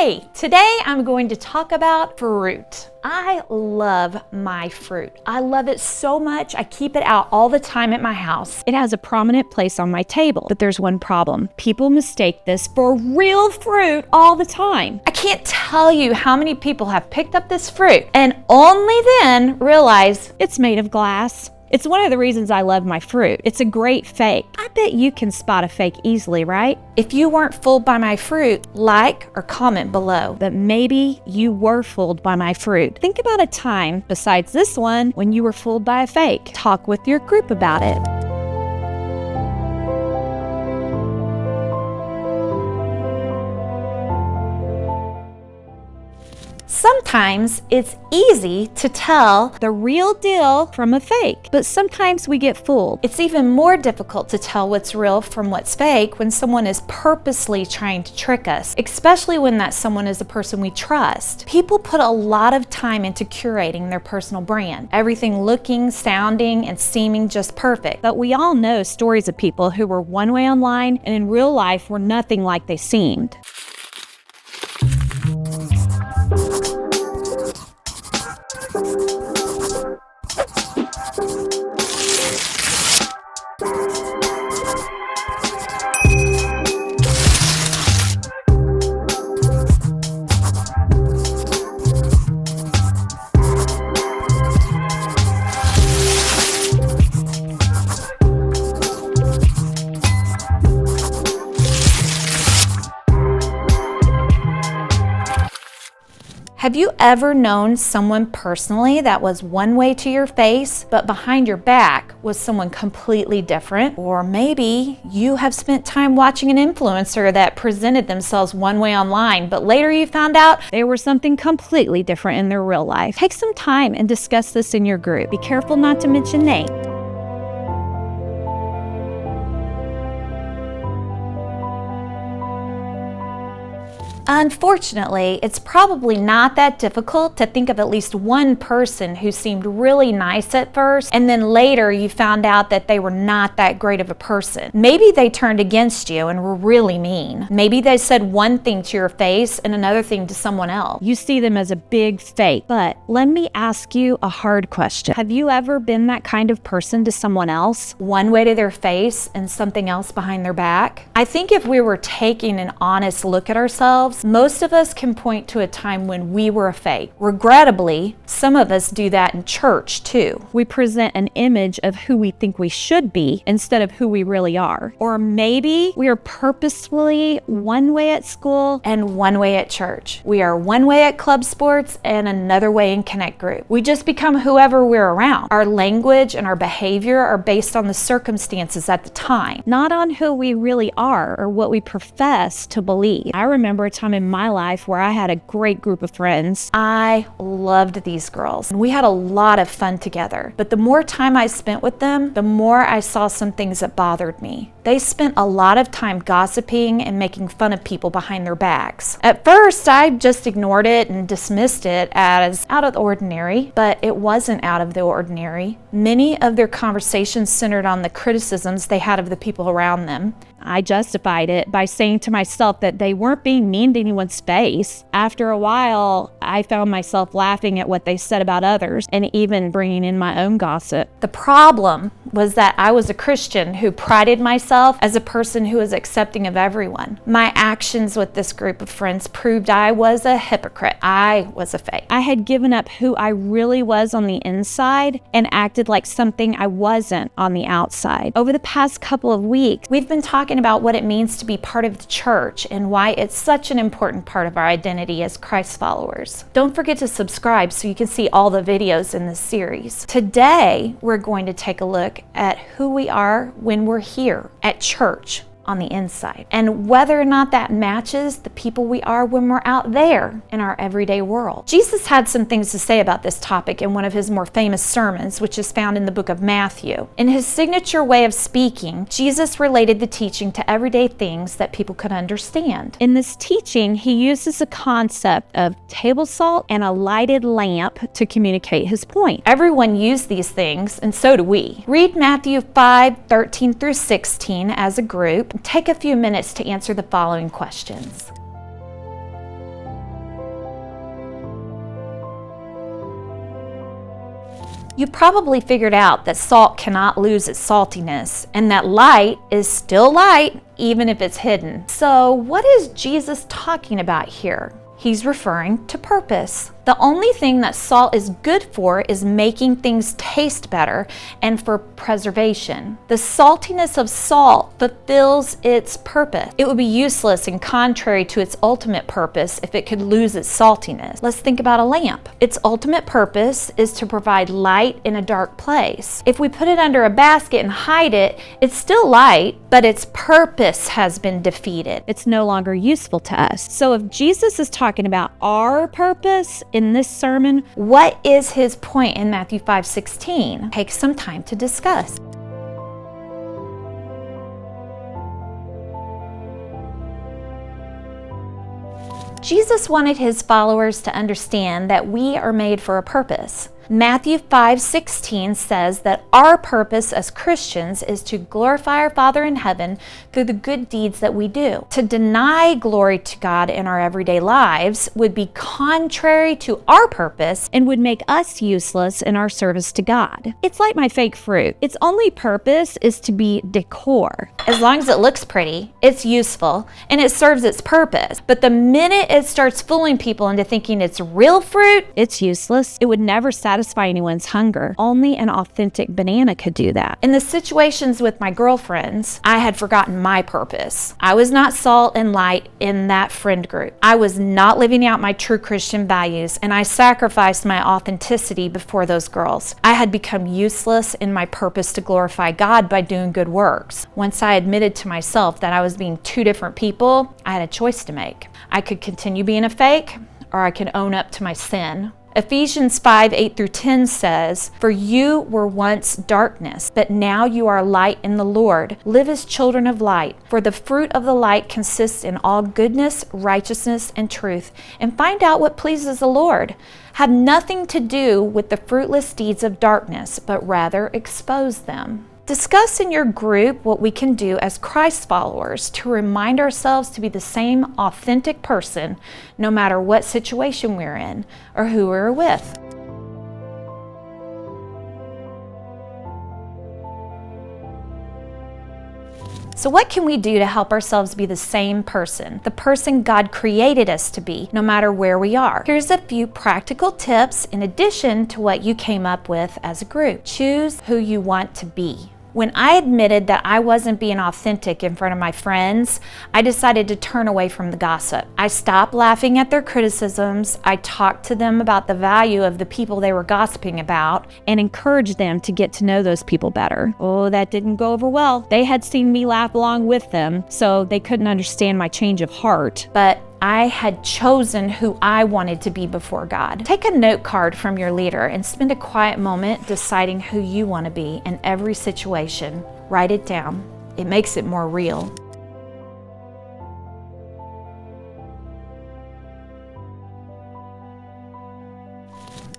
Hey, today I'm going to talk about fruit. I love my fruit. I love it so much, I keep it out all the time at my house. It has a prominent place on my table, but there's one problem. People mistake this for real fruit all the time. I can't tell you how many people have picked up this fruit and only then realize it's made of glass. It's one of the reasons I love my fruit. It's a great fake. I bet you can spot a fake easily, right? if you weren't fooled by my fruit, like or comment below. But maybe you were fooled by my fruit. Think about a time besides this one when you were fooled by a fake. Talk with your group about it. Sometimes it's easy to tell The real deal from a fake, but sometimes we get fooled. It's even more difficult to tell what's real from what's fake when someone is purposely trying to trick us, especially when that someone is a person we trust. People put a lot of time into curating their personal brand, everything looking, sounding, and seeming just perfect. But we all know stories of people who were one way online and in real life were nothing like they seemed. Have you ever known someone personally that was one way to your face, but behind your back was someone completely different? Or maybe you have spent time watching an influencer that presented themselves one way online, but later you found out They were something completely different in their real life. Take some time and discuss this in your group. Be careful not to mention names. Unfortunately, it's probably not that difficult to think of at least one person who seemed really nice at first, and then later you found out that they were not that great of a person. Maybe they turned against you and were really mean. Maybe they said one thing to your face and another thing to someone else. You see them as a big fake. But let me ask you a hard question. Have you ever been that kind of person to someone else? One way to their face and something else behind their back? I think if we were taking an honest look at ourselves, most of us can point to a time when we were a fake. Regrettably, some of us do that in church too. We present an image of who we think we should be instead of who we really are. Or maybe we are purposefully one way at school And one way at church. We are one way at club sports and another way in Connect Group. We just become whoever we're around. Our language and our behavior are based on the circumstances at the time. not on who we really are or what we profess to believe. I remember a time in my life where I had a great group of friends. I loved these girls. We had a lot of fun together, but the more time I spent with them, the more I saw some things that bothered me. They spent a lot of time gossiping and making fun of people behind their backs. At first, I just ignored it and dismissed it as out of the ordinary, but it wasn't out of the ordinary. Many of their conversations centered on the criticisms they had of the people around them. I justified it by saying to myself that they weren't being mean to anyone's face. After a while, I found myself laughing at what they said about others and even bringing in my own gossip. The problem was that I was a Christian who prided myself as a person who was accepting of everyone. My actions with this group of friends proved I was a hypocrite. I was a fake. I had given up who I really was on the inside and acted like something I wasn't on the outside. Over the past couple of weeks, We've been talking about what it means to be part of the church and why it's such an important part of our identity as Christ followers. Don't forget to subscribe so you can see all the videos in this series. Today, we're going to take a look at who we are when we're here at church on the inside, and whether or not that matches the people we are when we're out there in our everyday world. Jesus had some things to say about this topic in one of his more famous sermons, which is found in the book of Matthew. In his signature way of speaking, Jesus related the teaching to everyday things that people could understand. in this teaching, he uses a concept of table salt and a lighted lamp to communicate his point. Everyone used these things, and so do we. Read Matthew 5:13 through 16 as a group. Take a few minutes to answer the following questions. You've probably figured out that salt cannot lose its saltiness and that light is still light even if it's hidden. So what is Jesus talking about here? He's referring to purpose. The only thing that salt is good for is making things taste better and for preservation. The saltiness of salt fulfills its purpose. It would be useless and contrary to its ultimate purpose if it could lose its saltiness. Let's think about a lamp. Its ultimate purpose is to provide light in a dark place. If we put it under a basket and hide it, it's still light, but its purpose has been defeated. It's no longer useful to us. So if Jesus is talking about our purpose in this sermon, what is his point in Matthew 5:16? Take some time to discuss. Jesus wanted his followers to understand that we are made for a purpose. Matthew 5:16 says that our purpose as Christians is to glorify our Father in heaven through the good deeds that we do. To deny glory to God in our everyday lives would be contrary to our purpose and would make us useless in our service to God. It's like my fake fruit. Its only purpose is to be decor. As long as it looks pretty, it's useful, and it serves its purpose. But the minute it starts fooling people into thinking it's real fruit, it's useless. It would never satisfy anyone's hunger. Only an authentic banana could do that. In the situations with my girlfriends, I had forgotten my purpose. I was not salt and light in that friend group. I was not living out my true Christian values, and I sacrificed my authenticity before those girls. I had become useless in my purpose to glorify God by doing good works. Once I admitted to myself that I was being two different people, I had a choice to make. I could continue being a fake, or I could own up to my sin. Ephesians 5:8-10 says, "For you were once darkness, but now you are light in the Lord. Live as children of light, for the fruit of the light consists in all goodness, righteousness, and truth. And find out what pleases the Lord. Have nothing to do with the fruitless deeds of darkness, but rather expose them." Discuss in your group what we can do as Christ followers to remind ourselves to be the same authentic person no matter what situation we're in or who we're with. So what can we do to help ourselves be the same person, the person God created us to be, no matter where we are? Here's a few practical tips in addition to what you came up with as a group. Choose who you want to be. When I admitted that I wasn't being authentic in front of my friends, I decided to turn away from the gossip. I stopped laughing at their criticisms. I talked to them about the value of the people they were gossiping about and encouraged them to get to know those people better. Oh, that didn't go over well. They had seen me laugh along with them, so they couldn't understand my change of heart. But I had chosen who I wanted to be before God. Take a note card from your leader and spend a quiet moment deciding who you want to be in every situation. Write it down. It makes it more real.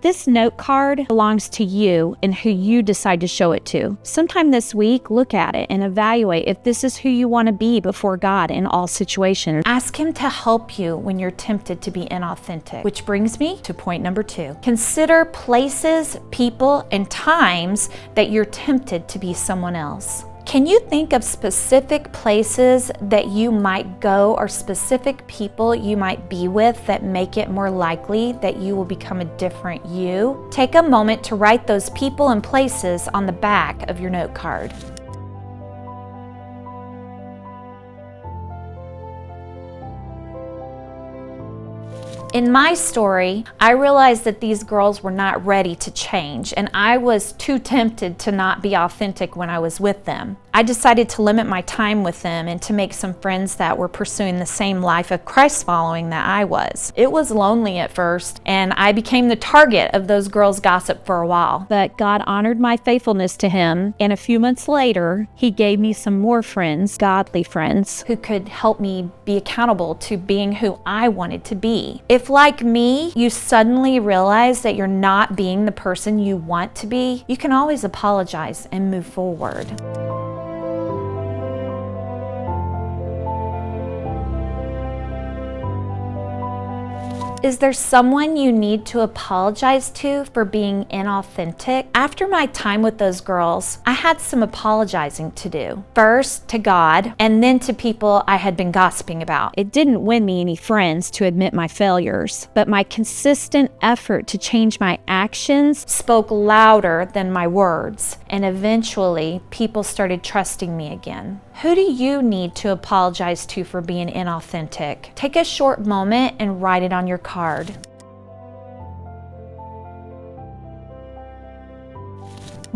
This note card belongs to you and who you decide to show it to. Sometime this week, look at it and evaluate if this is who you want to be before God in all situations. Ask Him to help you when you're tempted to be inauthentic. Which brings me to point number 2. Consider places, people, and times that you're tempted to be someone else. Can you think of specific places that you might go or specific people you might be with that make it more likely that you will become a different you? Take a moment to write those people and places on the back of your note card. In my story, I realized that these girls were not ready to change, and I was too tempted to not be authentic when I was with them. I decided to limit my time with them and to make some friends that were pursuing the same life of Christ following that I was. It was lonely at first, and I became the target of those girls' gossip for a while. But God honored my faithfulness to Him, and a few months later, He gave me some more friends, godly friends, who could help me be accountable to being who I wanted to be. If, like me, you suddenly realize that you're not being the person you want to be, you can always apologize and move forward. Is there someone you need to apologize to for being inauthentic? After my time with those girls, I had some apologizing to do. First to God, and then to people I had been gossiping about. It didn't win me any friends to admit my failures, but my consistent effort to change my actions Spoke louder than my words, and eventually people started trusting me again. Who do you need to apologize to for being inauthentic? Take a short moment and write it on your card.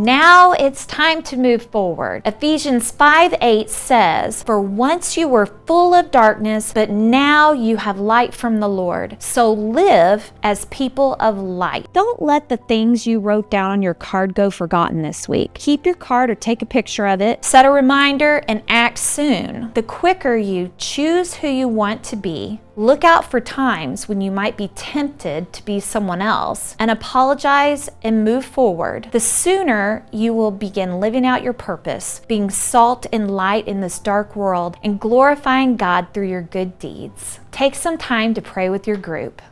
Now it's time to move forward. Ephesians 5:8 says, "For once you were full of darkness, but now you have light from the Lord. So live as people of light." Don't let the things you wrote down on your card go forgotten this week. Keep your card or take a picture of it. Set a reminder and act soon. The quicker you choose who you want to be, look out for times when you might be tempted to be someone else, and apologize and move forward, the sooner you will begin living out your purpose, being salt and light in this dark world, and glorifying God through your good deeds. Take some time to pray with your group.